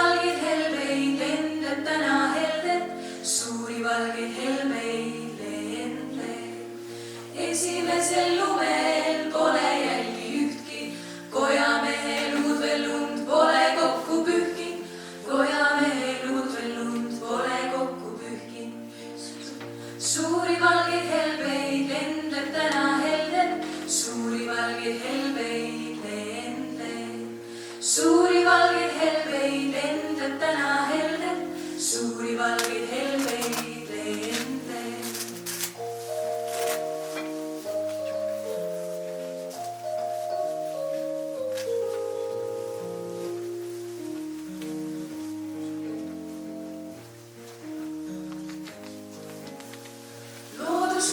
valgeid helbeid lendleb täna heldet, suuri valgeid helbeid lendleb. Esimesel lumel pole jälgi ühtki, kojamehe luud veel lund pole kokku pühkinud, kojamehe luud veel lund pole kokku pühkinud. Suuri valgeid helbeid lendleb täna heldet, suuri valgeid helbeid lendleb. Suuri valgeid helbeid lendleb täna heldet, suuri valgeid helbeid lendleb.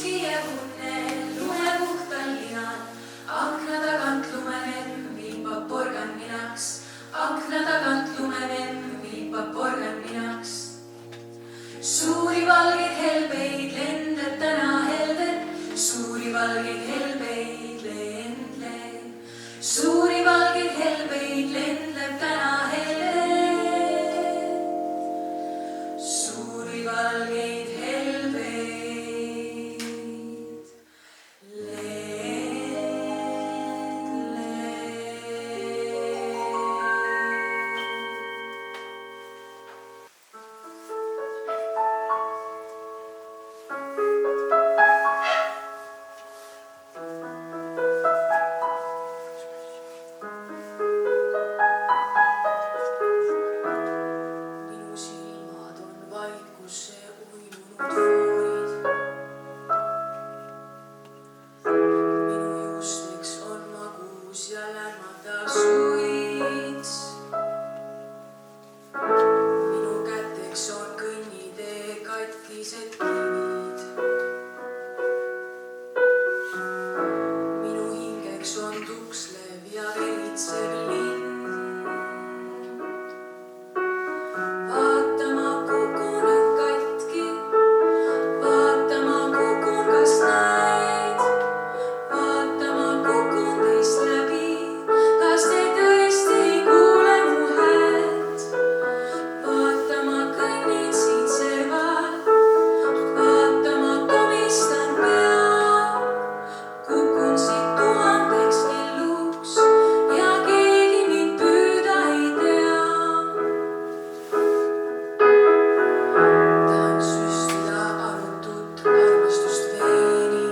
Kiievune lume puhtal linal, akna tagant lumevemm viipab porgan minaks, akna tagant lumevemm viipab porgan minaks. Suuri valgeid helbeid lendleb täna heldet, suuri valgeid helbeid lendleb. Suuri valgeid helbeid lendleb täna heldet, suuri valgeid helbeid. Minu hingeks on tukslev ja veritsev linn. Vaata, ma kukun nüüd katki, vaata, ma kukun, kas näed? Vaata, ma kukun teist läbi, kas te tõesti ei kuule mu häält? Vaata, ma kõnnin siin serval, vaata, ma komistan pea. Kukun siit tuhandeks kelluks ja keegi mind püüda ei tea. Tahan süstida arutut armastust veeni.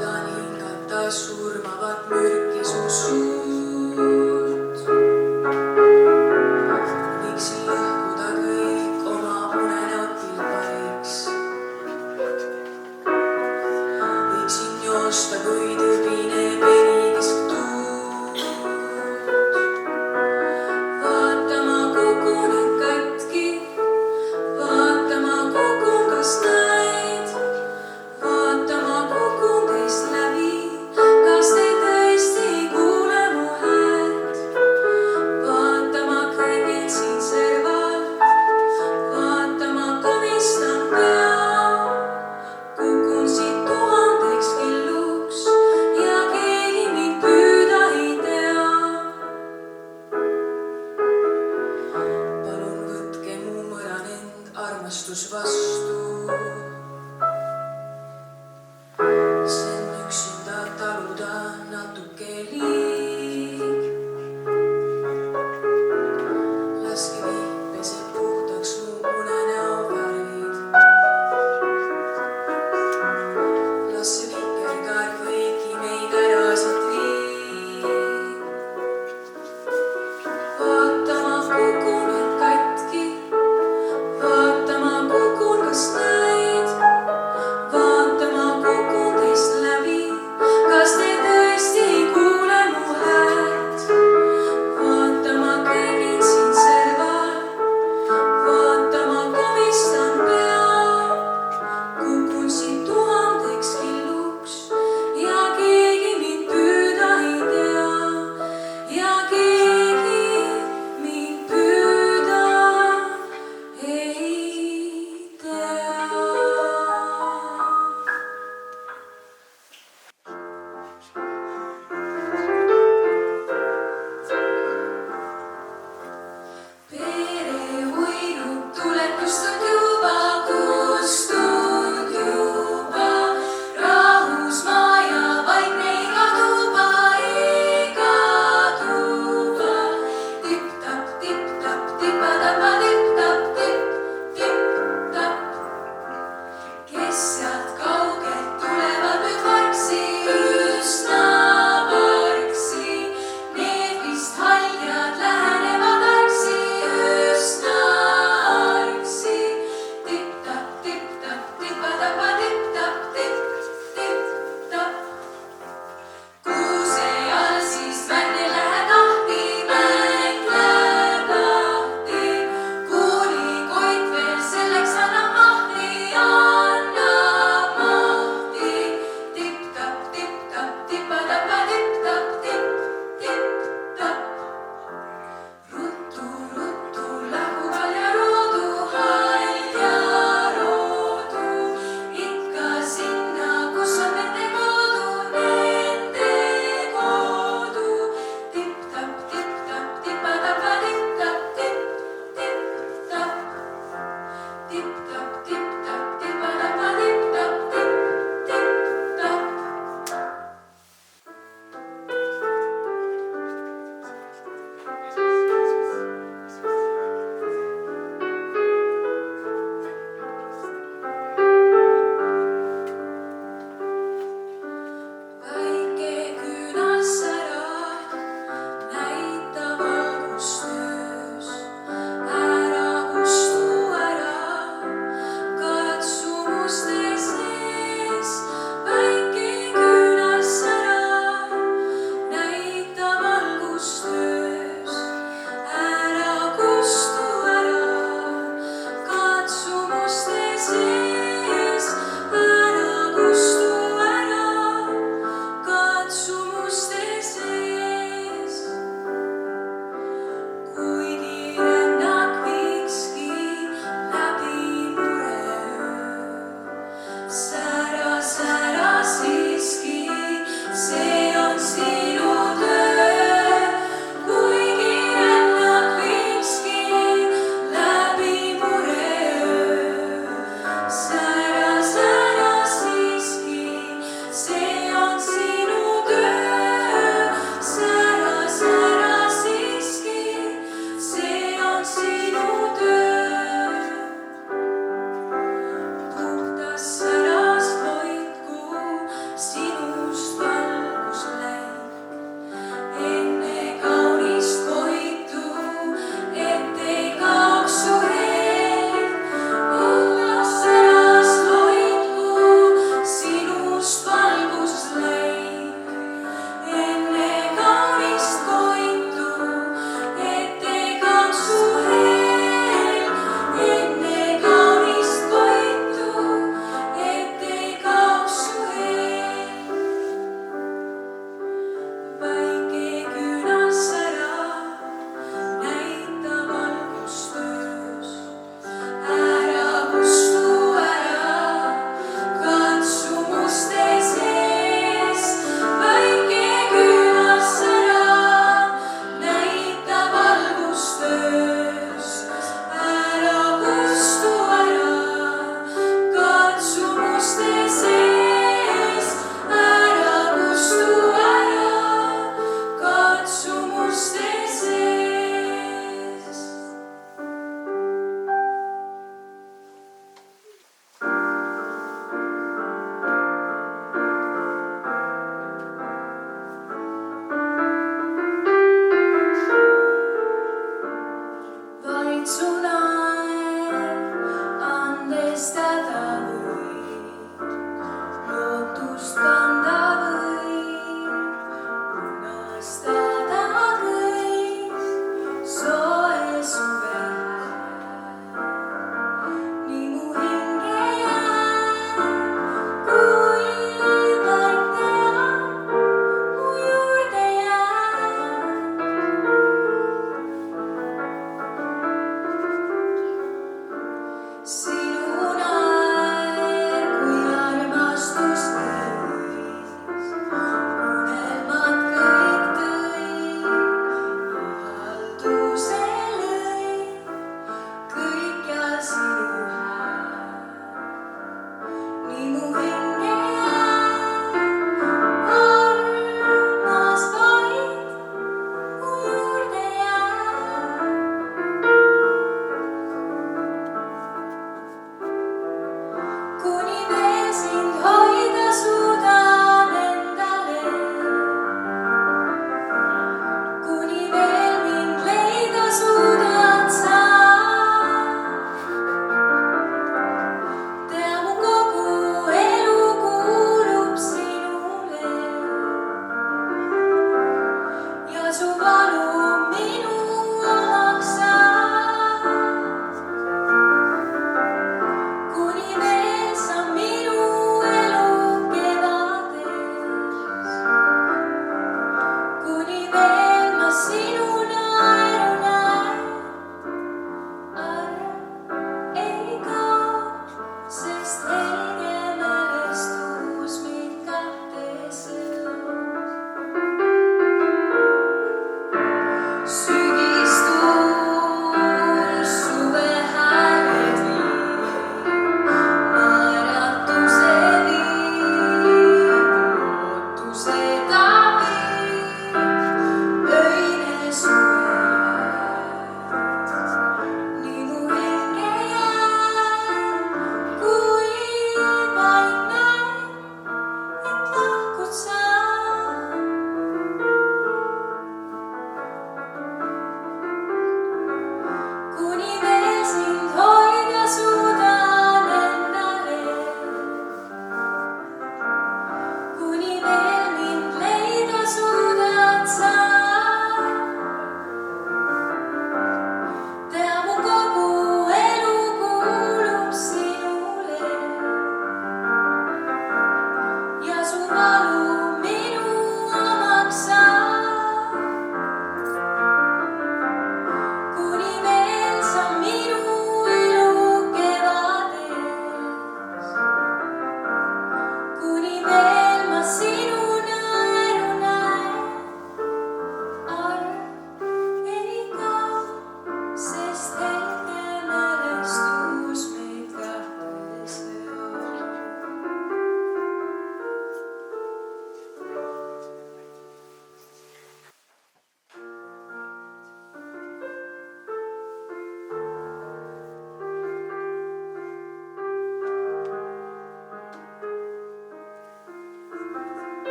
Tahan hingata surmavat mürki su suurt. Võiksin lõhkuda kõik oma unenäotil paiks. Võiksin joosta kui tõbine penikesk tuud. Vaata, ma kukun nüüd katki, vaata, ma kukun, kas näed? Vaata, ma kukun teist läbi, kas te tõesti ei kuule mu häält? Vaata, ma kõnnin siin serval, vaata, ma komistan pea. Kukun siit tuhandeks kelluks ja keegi mind püüda ei tea. Palun võtke mu mõranend armastus vastu. See on üksinda taluda natuke liig. Laske viip peseb puhtaks mu unenäo värvid. Las see vikerkaar kõiki meid ära siit viib. Vaata, ma kukun nüüd katki, vaata, ma kukun, kas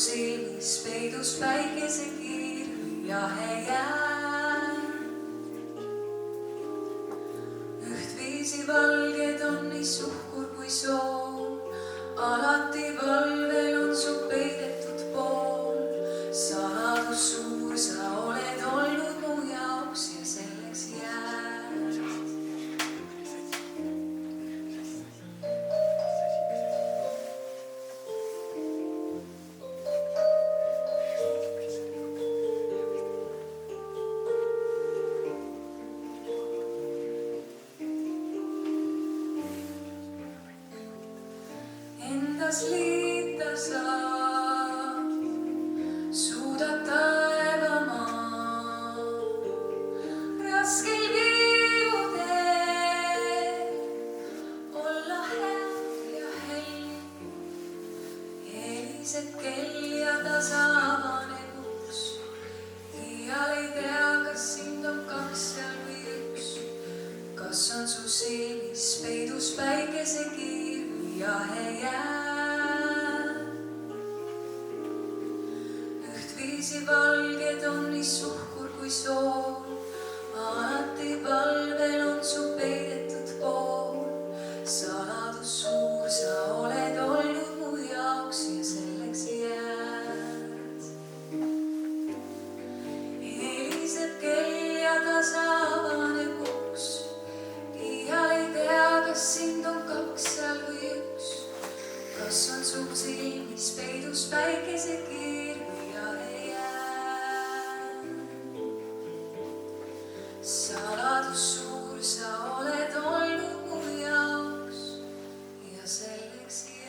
silmis peidus päikesekiir jahe jää. Ühtviisi valged on nii suhkur kui sool, alati valvel on su peidetud pool. Saladus suur sa oled olnud mu jaoks ja selleks jääd. Endas liita saab, suudad taevamaa. Raskel viivudel olla hea ja helg. Heliseb kell ja tasavaneb uks. Iial ei tea, kas sind on kaks seal või üks. Kas on su silmis peidus päikesekiir või jahe jää. Ühtviisi valged on nii suhkur kui sool, alati valvel on su peidetud pool. Saladus suur sa oled olnud mu jaoks ja selleks jääd. Heliseb kell ja tasavaneb uks. Iial ei tea, kas sind on kaks seal või üks. Kas on su silmis peidus päikesekiir või jahe jää. Saladus suur sa oled olnud mu jaoks ja selleks jääd.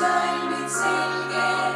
salmid selged.